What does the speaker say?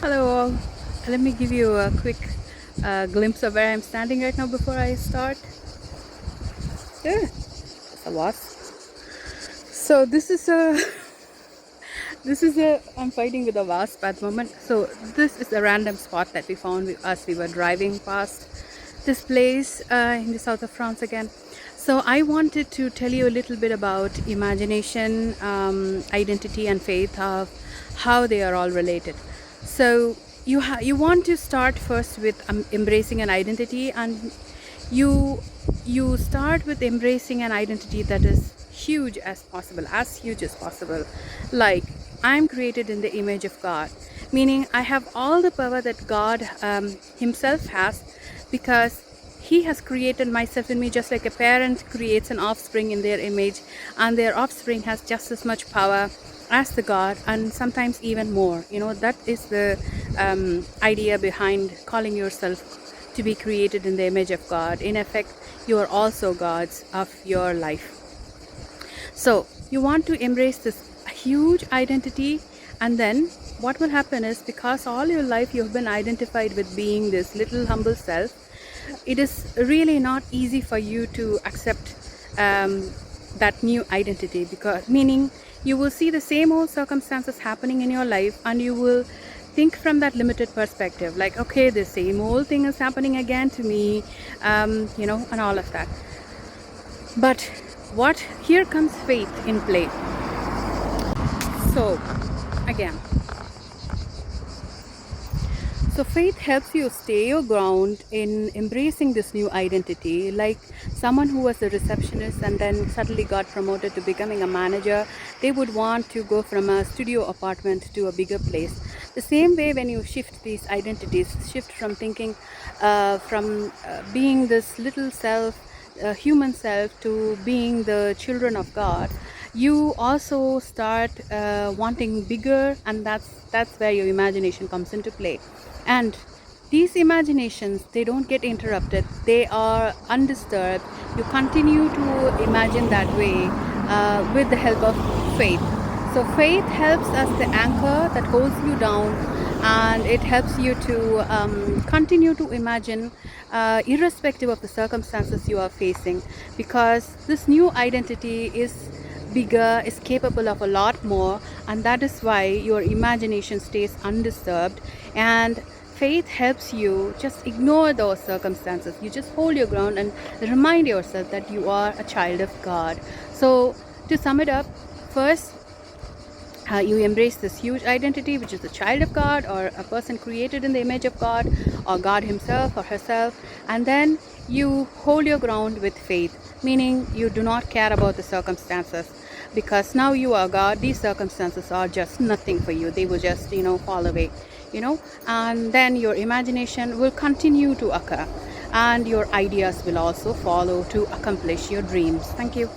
Hello all. Let me give you a quick glimpse of where I'm standing right now before I start. It's a wasp. So this is a I'm fighting with a wasp at the moment. So this is a random spot that we found as we were driving past this place in the south of France again. So I wanted to tell you a little bit about imagination, identity, and faith, of how they are all related. So you want to start first with embracing an identity, and you you start with embracing an identity that is huge as possible, as huge as possible. Like, I'm created in the image of God, meaning I have all the power that God himself has, because he has created myself in me, just like a parent creates an offspring in their image, and their offspring has just as much power as the God, and sometimes even more. That is the idea behind calling yourself to be created in the image of God. In effect, you are also gods of your life. So you want to embrace this huge identity, and then what will happen is, because all your life you've been identified with being this little humble self, it is really not easy for you to accept that new identity, because meaning you will see the same old circumstances happening in your life, and you will think from that limited perspective, like, okay, the same old thing is happening again to me, and all of that. But what here comes faith in play. So again, so faith helps you stay your ground in embracing this new identity. Like someone who was a receptionist and then suddenly got promoted to becoming a manager, they would want to go from a studio apartment to a bigger place. The same way, when you shift these identities, shift from thinking, from being this little self, human self, to being the children of God, you also start wanting bigger, and that's where your imagination comes into play. And these imaginations, they don't get interrupted, they are undisturbed. You continue to imagine that way with the help of faith. So faith helps as the anchor that holds you down, and it helps you to continue to imagine irrespective of the circumstances you are facing, because this new identity is bigger, is capable of a lot more, and that is why your imagination stays undisturbed. And faith helps you just ignore those circumstances. You just hold your ground and remind yourself that you are a child of God. So to sum it up, first, you embrace this huge identity, which is the child of God, or a person created in the image of God, or God himself or herself. And then you hold your ground with faith, meaning you do not care about the circumstances, because now you are God. These circumstances are just nothing for you. They will just fall away. And then your imagination will continue to occur, and your ideas will also follow to accomplish your dreams. Thank you.